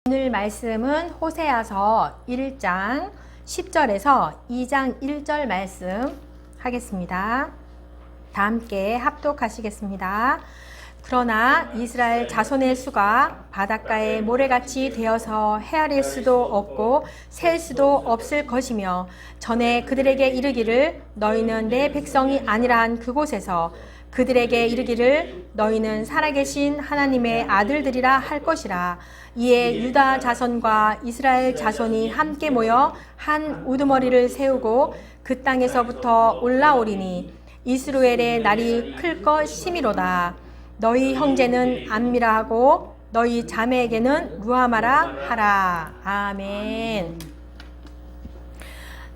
오늘 말씀은 호세아서 1장 10절에서 2장 1절 말씀 하겠습니다. 다 함께 합독하시겠습니다. 그러나 이스라엘 자손의 수가 바닷가의 모래같이 되어서 헤아릴 수도 없고 셀 수도 없을 것이며 전에 그들에게 이르기를 너희는 내 백성이 아니라 한 그곳에서 그들에게 이르기를 너희는 살아계신 하나님의 아들들이라 할 것이라. 이에 유다 자손과 이스라엘 자손이 함께 모여 한 우두머리를 세우고 그 땅에서부터 올라오리니 이스루엘의 날이 클 것이미로다. 너희 형제는 암미라 하고 너희 자매에게는 루아마라 하라. 아멘.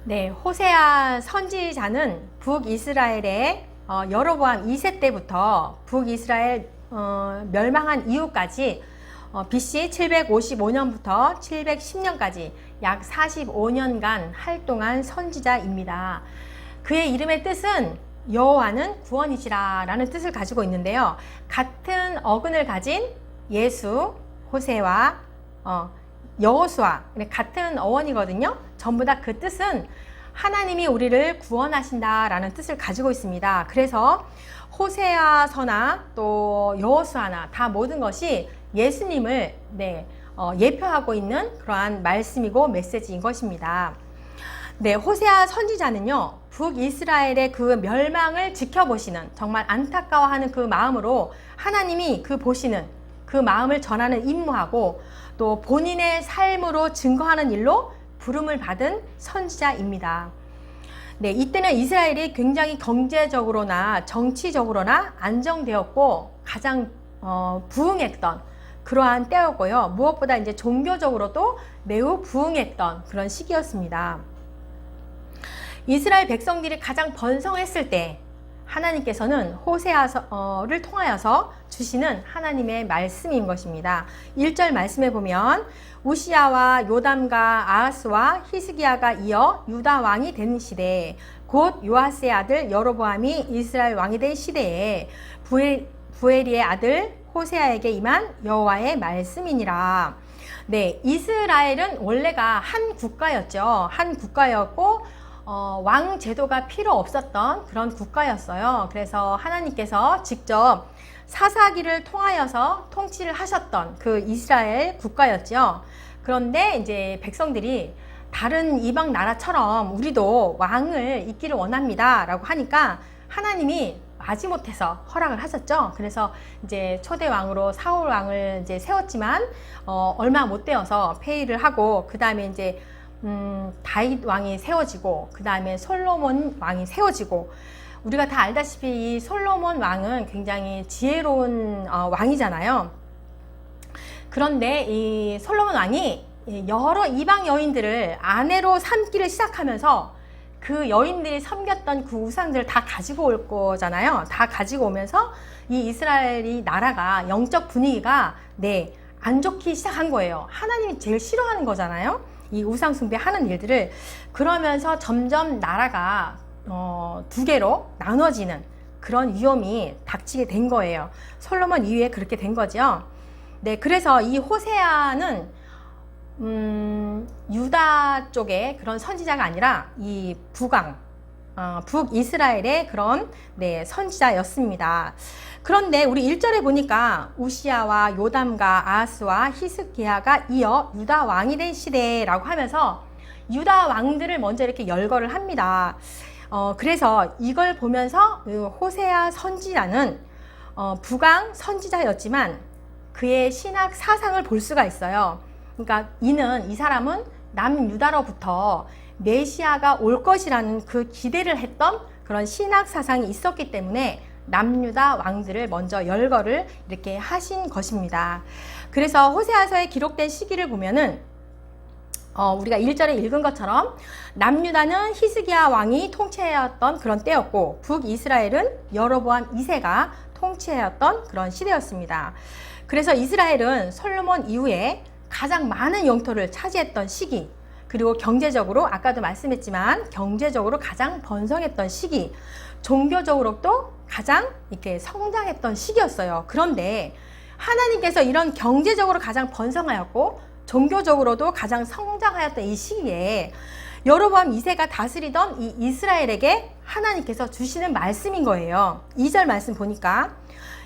네, 호세아 선지자는 북이스라엘의 여로보암 2세 때부터 북이스라엘 멸망한 이후까지 BC 755년부터 710년까지 약 45년간 활동한 선지자입니다. 그의 이름의 뜻은 여호와는 구원이시라 라는 뜻을 가지고 있는데요. 같은 어근을 가진 예수, 호세와 여호수아 같은 어원이거든요. 전부 다 그 뜻은 하나님이 우리를 구원하신다 라는 뜻을 가지고 있습니다. 그래서 호세아서나 또 여호수아나 다 모든 것이 예수님을 예표하고 있는 그러한 말씀이고 메시지인 것입니다. 네, 호세아 선지자는요, 북이스라엘의 그 멸망을 지켜보시는, 정말 안타까워하는 그 마음으로 하나님이 그 보시는 그 마음을 전하는 임무하고 또 본인의 삶으로 증거하는 일로 부름을 받은 선지자입니다. 네, 이때는 이스라엘이 굉장히 경제적으로나 정치적으로나 안정되었고 가장 부흥했던 그러한 때였고요. 무엇보다 이제 종교적으로도 매우 부흥했던 그런 시기였습니다. 이스라엘 백성들이 가장 번성했을 때 하나님께서는 호세아를 통하여서 주시는 하나님의 말씀인 것입니다. 1절 말씀에 보면 우시야와 요담과 아하스와 히스기야가 이어 유다 왕이 된 시대 곧 요아스의 아들 여로보암이 이스라엘 왕이 된 시대에 부엘리의 아들 호세아에게 임한 여호와의 말씀이니라. 네, 이스라엘은 원래가 한 국가였죠. 한 국가였고 왕 제도가 필요 없었던 그런 국가였어요. 그래서 하나님께서 직접 사사기를 통하여서 통치를 하셨던 그 이스라엘 국가였죠. 그런데 이제 백성들이 다른 이방 나라처럼 우리도 왕을 있기를 원합니다 라고 하니까 하나님이 마지못해서 허락을 하셨죠. 그래서 이제 초대 왕으로 사울 왕을 이제 세웠지만 얼마 못 되어서 폐위를 하고 그 다음에 이제 다윗 왕이 세워지고 그 다음에 솔로몬 왕이 세워지고 우리가 다 알다시피 이 솔로몬 왕은 굉장히 지혜로운 왕이잖아요. 그런데 이 솔로몬 왕이 여러 이방 여인들을 아내로 삼기를 시작하면서 그 여인들이 섬겼던 그 우상들을 다 가지고 올 거잖아요. 다 가지고 오면서 이 이스라엘이 나라가 영적 분위기가 안 좋기 시작한 거예요. 하나님이 제일 싫어하는 거잖아요. 이 우상 숭배하는 일들을. 그러면서 점점 나라가 두 개로 나눠지는 그런 위험이 닥치게 된 거예요. 솔로몬 이후에 그렇게 된 거죠. 네, 그래서 이 호세아는 유다 쪽의 그런 선지자가 아니라 이 북이스라엘의 그런 선지자였습니다. 그런데 우리 1절에 보니까 우시야와 요담과 아하스와 히스기야가 이어 유다 왕이 된 시대라고 하면서 유다 왕들을 먼저 이렇게 열거를 합니다. 그래서 이걸 보면서 호세아 선지자는 북왕 선지자였지만 그의 신학 사상을 볼 수가 있어요. 그러니까 이 사람은 남유다로부터 메시아가 올 것이라는 그 기대를 했던 그런 신학 사상이 있었기 때문에 남유다 왕들을 먼저 열거를 이렇게 하신 것입니다. 그래서 호세아서에 기록된 시기를 보면은 우리가 1절에 읽은 것처럼 남유다는 히스기야 왕이 통치해왔던 그런 때였고 북이스라엘은 여로보암 2세가 통치해왔던 그런 시대였습니다. 그래서 이스라엘은 솔로몬 이후에 가장 많은 영토를 차지했던 시기, 그리고 경제적으로 아까도 말씀했지만 경제적으로 가장 번성했던 시기, 종교적으로도 가장 이렇게 성장했던 시기였어요. 그런데 하나님께서 이런 경제적으로 가장 번성하였고 종교적으로도 가장 성장하였던 이 시기에 여로보암 2세가 다스리던 이 이스라엘에게 하나님께서 주시는 말씀인 거예요. 2절 말씀 보니까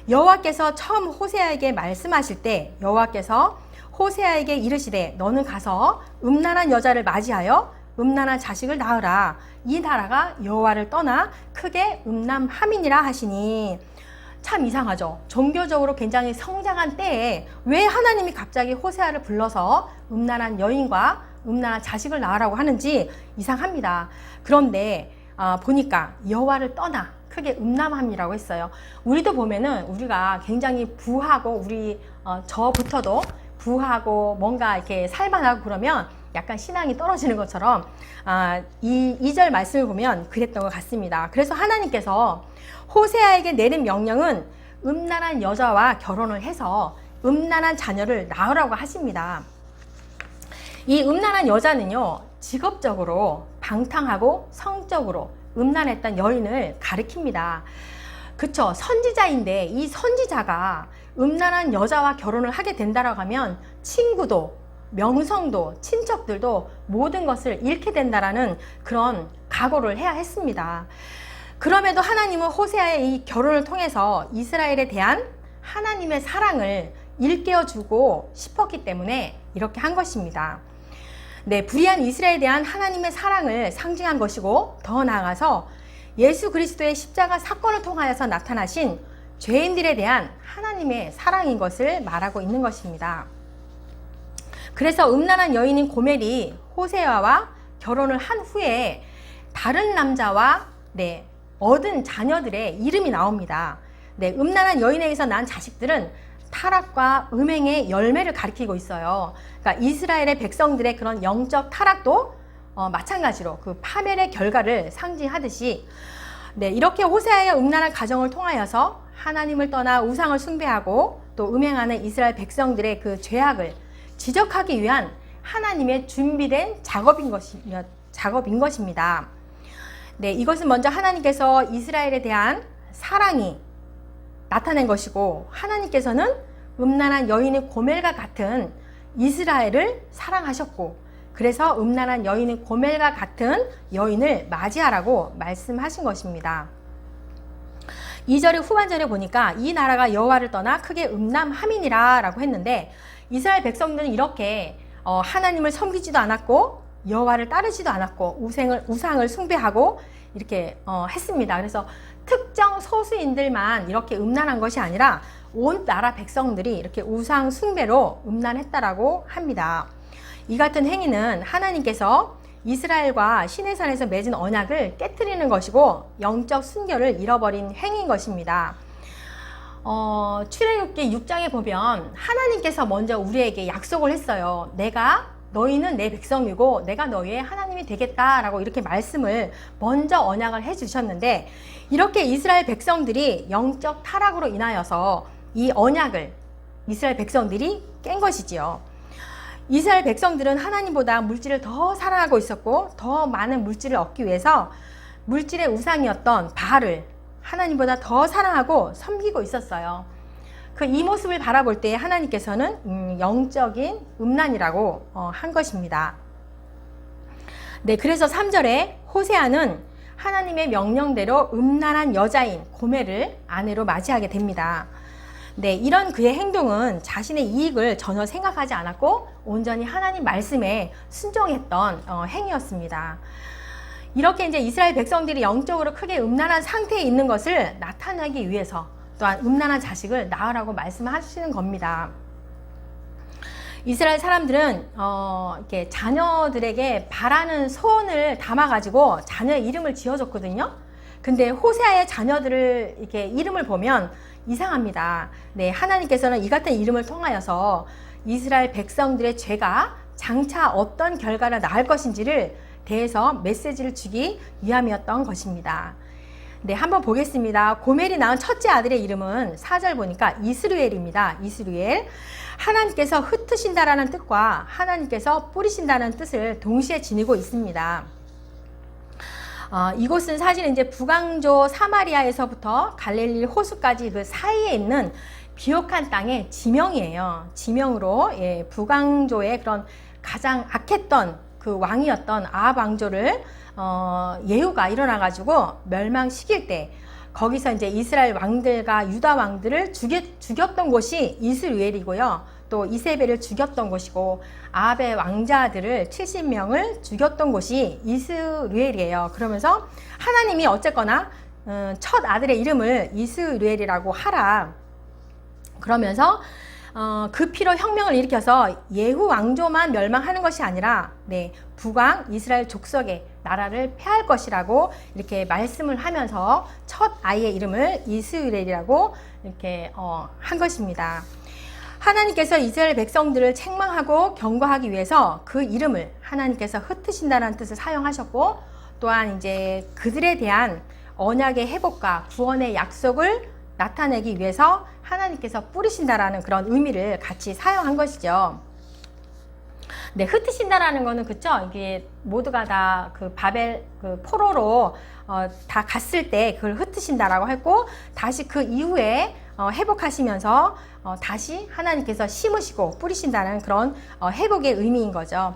여호와께서 처음 호세아에게 말씀하실 때 여호와께서 호세아에게 이르시되 너는 가서 음란한 여자를 맞이하여 음란한 자식을 낳으라. 이 나라가 여호와를 떠나 크게 음란함이니라 하시니. 참 이상하죠. 종교적으로 굉장히 성장한 때에 왜 하나님이 갑자기 호세아를 불러서 음란한 여인과 음란한 자식을 낳으라고 하는지 이상합니다. 그런데 보니까 여호와를 떠나 크게 음란함이라고 했어요. 우리도 보면은 우리가 굉장히 부하고 우리 저부터도 부하고 뭔가 이렇게 살만하고 그러면 약간 신앙이 떨어지는 것처럼 이 2절 말씀을 보면 그랬던 것 같습니다. 그래서 하나님께서 호세아에게 내린 명령은 음란한 여자와 결혼을 해서 음란한 자녀를 낳으라고 하십니다. 이 음란한 여자는요, 직업적으로 방탕하고 성적으로 음란했던 여인을 가리킵니다. 그쵸? 선지자인데 이 선지자가 음란한 여자와 결혼을 하게 된다라고 하면 친구도 명성도 친척들도 모든 것을 잃게 된다라는 그런 각오를 해야 했습니다. 그럼에도 하나님은 호세아의 이 결혼을 통해서 이스라엘에 대한 하나님의 사랑을 일깨워주고 싶었기 때문에 이렇게 한 것입니다. 네, 불의한 이스라엘에 대한 하나님의 사랑을 상징한 것이고 더 나아가서 예수 그리스도의 십자가 사건을 통하여서 나타나신 죄인들에 대한 하나님의 사랑인 것을 말하고 있는 것입니다. 그래서 음란한 여인인 고멜이 호세아와 결혼을 한 후에 다른 남자와 얻은 자녀들의 이름이 나옵니다. 음란한 여인에게서 난 자식들은 타락과 음행의 열매를 가리키고 있어요. 그러니까 이스라엘의 백성들의 그런 영적 타락도 마찬가지로 그 파멸의 결과를 상징하듯이 이렇게 호세아의 음란한 가정을 통하여서 하나님을 떠나 우상을 숭배하고 또 음행하는 이스라엘 백성들의 그 죄악을 지적하기 위한 하나님의 준비된 작업인 것입니다. 이것은 먼저 하나님께서 이스라엘에 대한 사랑이 나타낸 것이고 하나님께서는 음란한 여인의 고멜과 같은 이스라엘을 사랑하셨고 그래서 음란한 여인의 고멜과 같은 여인을 맞이하라고 말씀하신 것입니다. 2절의 후반절에 보니까 이 나라가 여호와를 떠나 크게 음란함이니라 라고 했는데 이스라엘 백성들은 이렇게 하나님을 섬기지도 않았고 여호와를 따르지도 않았고 우상을 숭배하고 이렇게 했습니다. 그래서 특정 소수인들만 이렇게 음란한 것이 아니라 온 나라 백성들이 이렇게 우상 숭배로 음란했다라고 합니다. 이 같은 행위는 하나님께서 이스라엘과 시내산에서 맺은 언약을 깨트리는 것이고 영적 순결을 잃어버린 행위인 것입니다. 출애굽기 6장에 보면 하나님께서 먼저 우리에게 약속을 했어요. 너희는 내 백성이고 내가 너희의 하나님이 되겠다라고 이렇게 말씀을 먼저 언약을 해주셨는데 이렇게 이스라엘 백성들이 영적 타락으로 인하여서 이 언약을 이스라엘 백성들이 깬 것이지요. 이스라엘 백성들은 하나님보다 물질을 더 사랑하고 있었고 더 많은 물질을 얻기 위해서 물질의 우상이었던 바알을 하나님보다 더 사랑하고 섬기고 있었어요. 이 모습을 바라볼 때 하나님께서는 영적인 음란이라고 한 것입니다. 그래서 3절에 호세아는 하나님의 명령대로 음란한 여자인 고멜을 아내로 맞이하게 됩니다. 이런 그의 행동은 자신의 이익을 전혀 생각하지 않았고 온전히 하나님 말씀에 순종했던 행위였습니다. 이렇게 이제 이스라엘 백성들이 영적으로 크게 음란한 상태에 있는 것을 나타내기 위해서 또한 음란한 자식을 낳으라고 말씀하시는 겁니다. 이스라엘 사람들은 이렇게 자녀들에게 바라는 소원을 담아가지고 자녀의 이름을 지어줬거든요. 근데 호세아의 자녀들을 이렇게 이름을 보면 이상합니다. 하나님께서는 이 같은 이름을 통하여서 이스라엘 백성들의 죄가 장차 어떤 결과를 낳을 것인지를 대해서 메시지를 주기 위함이었던 것입니다. 한번 보겠습니다. 고멜이 낳은 첫째 아들의 이름은 4절 보니까 이스루엘입니다. 이스루엘. 하나님께서 흩으신다라는 뜻과 하나님께서 뿌리신다는 뜻을 동시에 지니고 있습니다. 이곳은 사실 이제 북왕조 사마리아에서부터 갈릴리 호수까지 그 사이에 있는 비옥한 땅의 지명이에요. 지명으로 북왕조의 그런 가장 악했던 그 왕이었던 아합 왕조를 예후가 일어나가지고 멸망시킬 때 거기서 이제 이스라엘 왕들과 유다 왕들을 죽였던 곳이 이스루엘이고요. 또 이세벨을 죽였던 곳이고 아합의 왕자들을 70명을 죽였던 곳이 이스루엘이에요. 그러면서 하나님이 어쨌거나 첫 아들의 이름을 이스루엘이라고 하라. 그러면서 그 피로 혁명을 일으켜서 예후 왕조만 멸망하는 것이 아니라 북왕 이스라엘 족속의 나라를 폐할 것이라고 이렇게 말씀을 하면서 첫 아이의 이름을 이스라엘이라고 이렇게 한 것입니다. 하나님께서 이스라엘 백성들을 책망하고 경고하기 위해서 그 이름을 하나님께서 흩으신다는 뜻을 사용하셨고, 또한 이제 그들에 대한 언약의 회복과 구원의 약속을 나타내기 위해서 하나님께서 뿌리신다라는 그런 의미를 같이 사용한 것이죠. 네, 흩으신다라는 거는 그쵸? 이게 모두가 다 그 바벨 그 포로로 다 갔을 때 그걸 흩으신다라고 했고, 다시 그 이후에 회복하시면서 다시 하나님께서 심으시고 뿌리신다는 그런 회복의 의미인 거죠.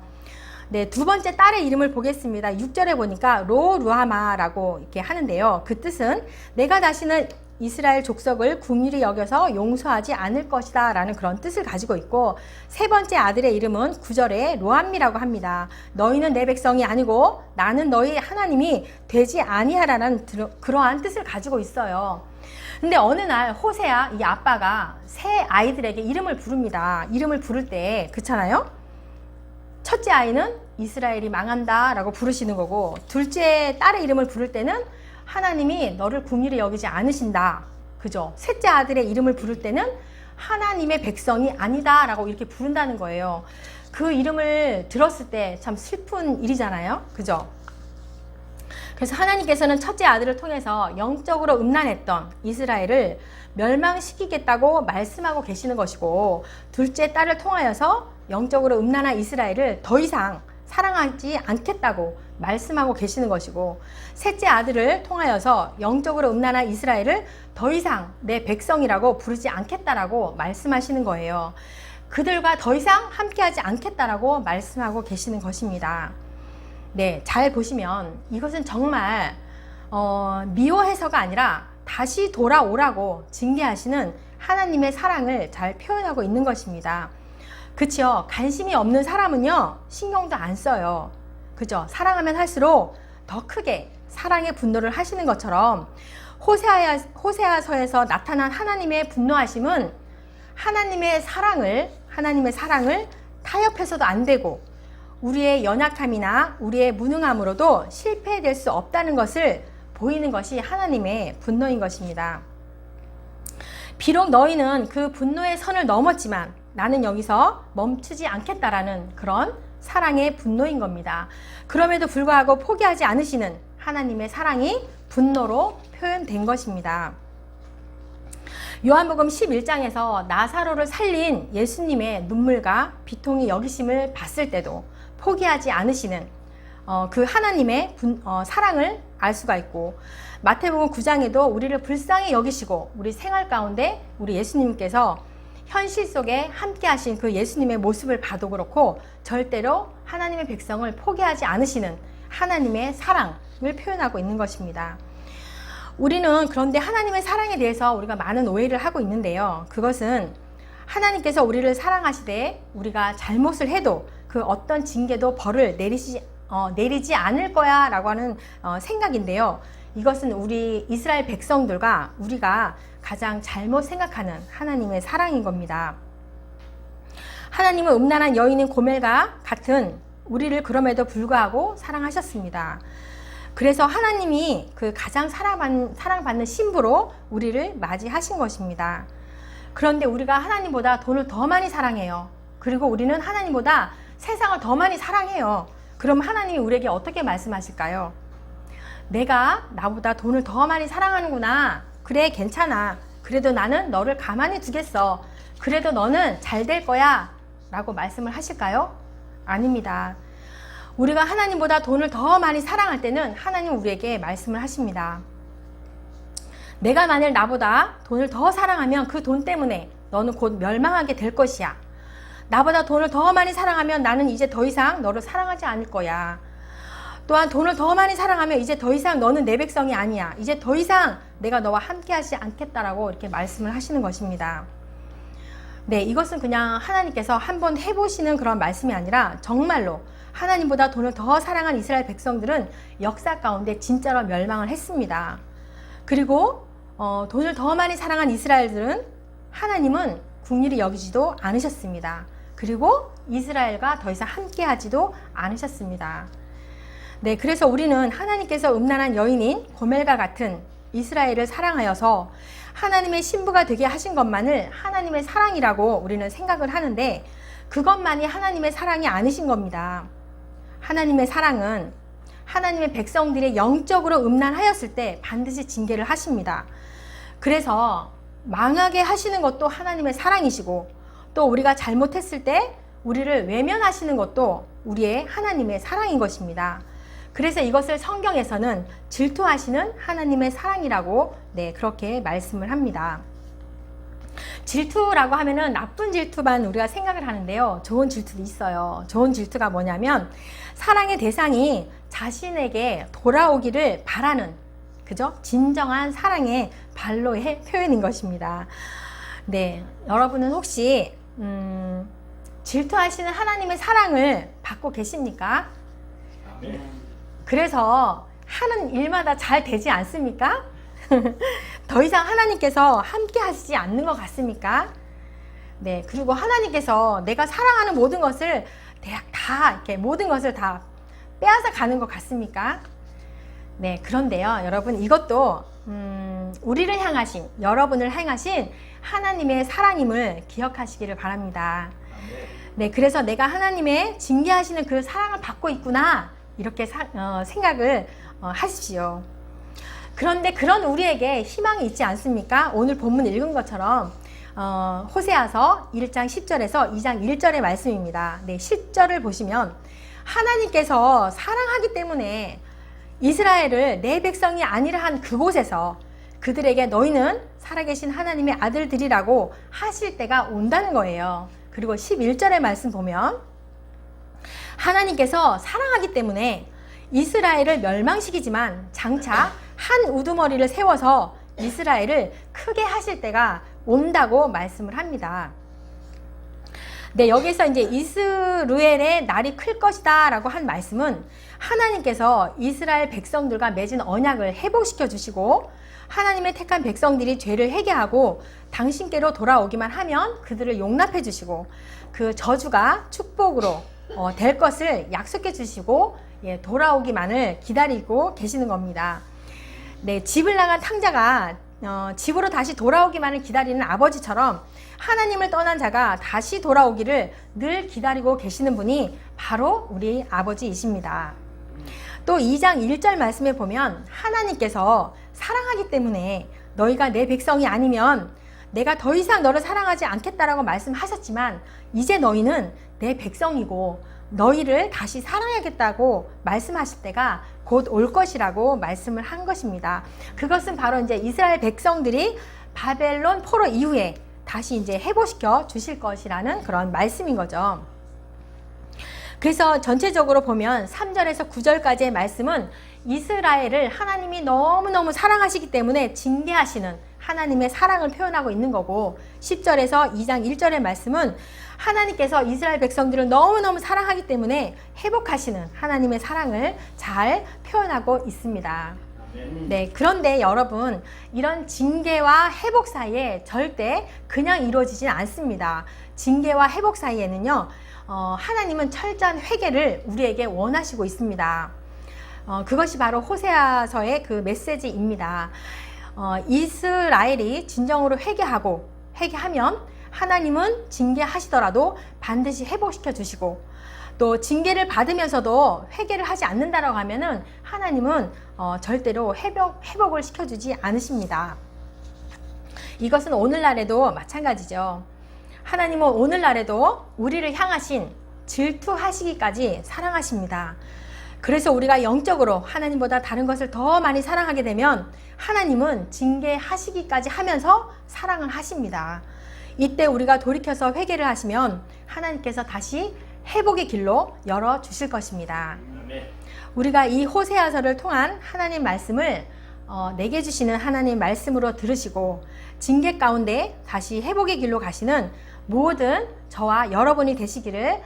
네, 두 번째 딸의 이름을 보겠습니다. 6절에 보니까 로루하마라고 이렇게 하는데요. 그 뜻은 내가 다시는 이스라엘 족속을 긍휼히 여겨서 용서하지 않을 것이다 라는 그런 뜻을 가지고 있고, 세 번째 아들의 이름은 9절에 로암미라고 합니다. 너희는 내 백성이 아니고 나는 너희 하나님이 되지 아니하라는 그러한 뜻을 가지고 있어요. 근데 어느 날 호세아 이 아빠가 새 아이들에게 이름을 부릅니다. 이름을 부를 때 그렇잖아요. 첫째 아이는 이스라엘이 망한다 라고 부르시는 거고, 둘째 딸의 이름을 부를 때는 하나님이 너를 긍휼히 여기지 않으신다. 그죠? 셋째 아들의 이름을 부를 때는 하나님의 백성이 아니다 라고 이렇게 부른다는 거예요. 그 이름을 들었을 때 참 슬픈 일이잖아요. 그죠? 그래서 하나님께서는 첫째 아들을 통해서 영적으로 음란했던 이스라엘을 멸망시키겠다고 말씀하고 계시는 것이고, 둘째 딸을 통하여서 영적으로 음란한 이스라엘을 더 이상 사랑하지 않겠다고 말씀하고 계시는 것이고, 셋째 아들을 통하여서 영적으로 음란한 이스라엘을 더 이상 내 백성이라고 부르지 않겠다라고 말씀하시는 거예요. 그들과 더 이상 함께하지 않겠다라고 말씀하고 계시는 것입니다. 네, 잘 보시면 이것은 정말 미워해서가 아니라 다시 돌아오라고 징계하시는 하나님의 사랑을 잘 표현하고 있는 것입니다. 그치요? 관심이 없는 사람은요, 신경도 안 써요. 그죠? 사랑하면 할수록 더 크게 사랑의 분노를 하시는 것처럼 호세아서에서 나타난 하나님의 분노하심은 하나님의 사랑을 타협해서도 안 되고, 우리의 연약함이나 우리의 무능함으로도 실패될 수 없다는 것을 보이는 것이 하나님의 분노인 것입니다. 비록 너희는 그 분노의 선을 넘었지만 나는 여기서 멈추지 않겠다라는 그런 사랑의 분노인 겁니다. 그럼에도 불구하고 포기하지 않으시는 하나님의 사랑이 분노로 표현된 것입니다. 요한복음 11장에서 나사로를 살린 예수님의 눈물과 비통이 여기심을 봤을 때도 포기하지 않으시는 그 하나님의 사랑을 알 수가 있고, 마태복음 9장에도 우리를 불쌍히 여기시고 우리 생활 가운데 우리 예수님께서 현실 속에 함께 하신 그 예수님의 모습을 봐도 그렇고, 절대로 하나님의 백성을 포기하지 않으시는 하나님의 사랑을 표현하고 있는 것입니다. 우리는 그런데 하나님의 사랑에 대해서 우리가 많은 오해를 하고 있는데요. 그것은 하나님께서 우리를 사랑하시되 우리가 잘못을 해도 그 어떤 징계도 벌을 내리지 않을 거야 라고 하는 생각인데요. 이것은 우리 이스라엘 백성들과 우리가 가장 잘못 생각하는 하나님의 사랑인 겁니다. 하나님은 음란한 여인인 고멜과 같은 우리를 그럼에도 불구하고 사랑하셨습니다. 그래서 하나님이 그 가장 사랑받는 신부로 우리를 맞이하신 것입니다. 그런데 우리가 하나님보다 돈을 더 많이 사랑해요. 그리고 우리는 하나님보다 세상을 더 많이 사랑해요. 그럼 하나님이 우리에게 어떻게 말씀하실까요? 내가 나보다 돈을 더 많이 사랑하는구나. 그래, 괜찮아. 그래도 나는 너를 가만히 두겠어. 그래도 너는 잘 될 거야. 라고 말씀을 하실까요? 아닙니다. 우리가 하나님보다 돈을 더 많이 사랑할 때는 하나님은 우리에게 말씀을 하십니다. 내가 만일 나보다 돈을 더 사랑하면 그 돈 때문에 너는 곧 멸망하게 될 것이야. 나보다 돈을 더 많이 사랑하면 나는 이제 더 이상 너를 사랑하지 않을 거야. 또한 돈을 더 많이 사랑하면 이제 더 이상 너는 내 백성이 아니야. 이제 더 이상 내가 너와 함께 하지 않겠다라고 이렇게 말씀을 하시는 것입니다. 네, 이것은 그냥 하나님께서 한번 해보시는 그런 말씀이 아니라 정말로 하나님보다 돈을 더 사랑한 이스라엘 백성들은 역사 가운데 진짜로 멸망을 했습니다. 그리고 돈을 더 많이 사랑한 이스라엘들은 하나님은 긍휼히 여기지도 않으셨습니다. 그리고 이스라엘과 더 이상 함께 하지도 않으셨습니다. 네, 그래서 우리는 하나님께서 음란한 여인인 고멜과 같은 이스라엘을 사랑하여서 하나님의 신부가 되게 하신 것만을 하나님의 사랑이라고 우리는 생각을 하는데 그것만이 하나님의 사랑이 아니신 겁니다. 하나님의 사랑은 하나님의 백성들이 영적으로 음란하였을 때 반드시 징계를 하십니다. 그래서 망하게 하시는 것도 하나님의 사랑이시고 또 우리가 잘못했을 때 우리를 외면하시는 것도 우리의 하나님의 사랑인 것입니다. 그래서 이것을 성경에서는 질투하시는 하나님의 사랑이라고 그렇게 말씀을 합니다. 질투라고 하면은 나쁜 질투만 우리가 생각을 하는데요. 좋은 질투도 있어요. 좋은 질투가 뭐냐면 사랑의 대상이 자신에게 돌아오기를 바라는 그죠? 진정한 사랑의 발로의 표현인 것입니다. 네, 여러분은 혹시 질투하시는 하나님의 사랑을 받고 계십니까? 그래서 하는 일마다 잘 되지 않습니까? 더 이상 하나님께서 함께 하시지 않는 것 같습니까? 네, 그리고 하나님께서 내가 사랑하는 모든 것을 다 이렇게 모든 것을 다 빼앗아 가는 것 같습니까? 네, 그런데요, 여러분 이것도 우리를 향하신 여러분을 향하신 하나님의 사랑임을 기억하시기를 바랍니다. 네, 그래서 내가 하나님의 징계하시는 그 사랑을 받고 있구나 이렇게 생각을 하십시오. 그런데 그런 우리에게 희망이 있지 않습니까? 오늘 본문 읽은 것처럼 호세아서 1장 10절에서 2장 1절의 말씀입니다. 네, 10절을 보시면 하나님께서 사랑하기 때문에 이스라엘을 내 백성이 아니라 한 그곳에서 그들에게 너희는 살아계신 하나님의 아들들이라고 하실 때가 온다는 거예요. 그리고 11절의 말씀 보면 하나님께서 사랑하기 때문에 이스라엘을 멸망시키지만 장차 한 우두머리를 세워서 이스라엘을 크게 하실 때가 온다고 말씀을 합니다. 네, 여기서 이제 이스루엘의 날이 클 것이다 라고 한 말씀은 하나님께서 이스라엘 백성들과 맺은 언약을 회복시켜 주시고 하나님의 택한 백성들이 죄를 회개하고 당신께로 돌아오기만 하면 그들을 용납해 주시고 그 저주가 축복으로 될 것을 약속해 주시고 돌아오기만을 기다리고 계시는 겁니다. 네, 집을 나간 탕자가 집으로 다시 돌아오기만을 기다리는 아버지처럼 하나님을 떠난 자가 다시 돌아오기를 늘 기다리고 계시는 분이 바로 우리 아버지이십니다. 또 2장 1절 말씀에 보면 하나님께서 사랑하기 때문에 너희가 내 백성이 아니면 내가 더 이상 너를 사랑하지 않겠다라고 말씀하셨지만 이제 너희는 내 백성이고 너희를 다시 사랑하겠다고 말씀하실 때가 곧 올 것이라고 말씀을 한 것입니다. 그것은 바로 이제 이스라엘 백성들이 바벨론 포로 이후에 다시 이제 회복시켜 주실 것이라는 그런 말씀인 거죠. 그래서 전체적으로 보면 3절에서 9절까지의 말씀은 이스라엘을 하나님이 너무너무 사랑하시기 때문에 징계하시는 하나님의 사랑을 표현하고 있는 거고 10절에서 2장 1절의 말씀은 하나님께서 이스라엘 백성들을 너무너무 사랑하기 때문에 회복하시는 하나님의 사랑을 잘 표현하고 있습니다. 네, 그런데 여러분 이런 징계와 회복 사이에 절대 그냥 이루어지진 않습니다. 징계와 회복 사이에는요 하나님은 철저한 회개를 우리에게 원하시고 있습니다. 그것이 바로 호세아서의 그 메시지입니다. 이스라엘이 진정으로 회개하면 하나님은 징계하시더라도 반드시 회복시켜 주시고 또 징계를 받으면서도 회개를 하지 않는다라고 하면은 하나님은 절대로 회복을 시켜주지 않으십니다. 이것은 오늘날에도 마찬가지죠. 하나님은 오늘날에도 우리를 향하신 질투하시기까지 사랑하십니다. 그래서 우리가 영적으로 하나님보다 다른 것을 더 많이 사랑하게 되면 하나님은 징계하시기까지 하면서 사랑을 하십니다. 이때 우리가 돌이켜서 회개를 하시면 하나님께서 다시 회복의 길로 열어주실 것입니다. 우리가 이 호세아서를 통한 하나님 말씀을 내게 주시는 하나님 말씀으로 들으시고 징계 가운데 다시 회복의 길로 가시는 모든 저와 여러분이 되시기를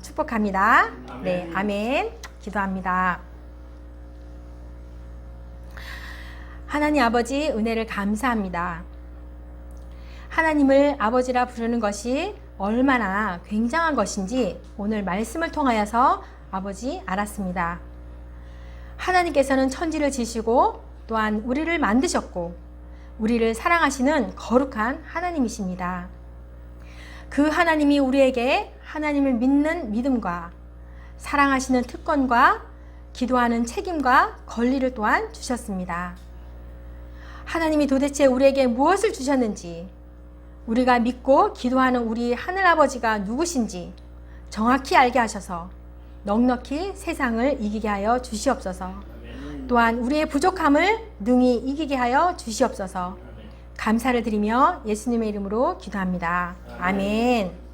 축복합니다. 아멘. 네, 아멘. 기도합니다. 하나님 아버지 은혜를 감사합니다. 하나님을 아버지라 부르는 것이 얼마나 굉장한 것인지 오늘 말씀을 통하여서 아버지 알았습니다. 하나님께서는 천지를 지시고 또한 우리를 만드셨고 우리를 사랑하시는 거룩한 하나님이십니다. 그 하나님이 우리에게 하나님을 믿는 믿음과 사랑하시는 특권과 기도하는 책임과 권리를 또한 주셨습니다. 하나님이 도대체 우리에게 무엇을 주셨는지, 우리가 믿고 기도하는 우리 하늘아버지가 누구신지 정확히 알게 하셔서 넉넉히 세상을 이기게 하여 주시옵소서. 또한 우리의 부족함을 능히 이기게 하여 주시옵소서. 감사를 드리며 예수님의 이름으로 기도합니다. 아멘.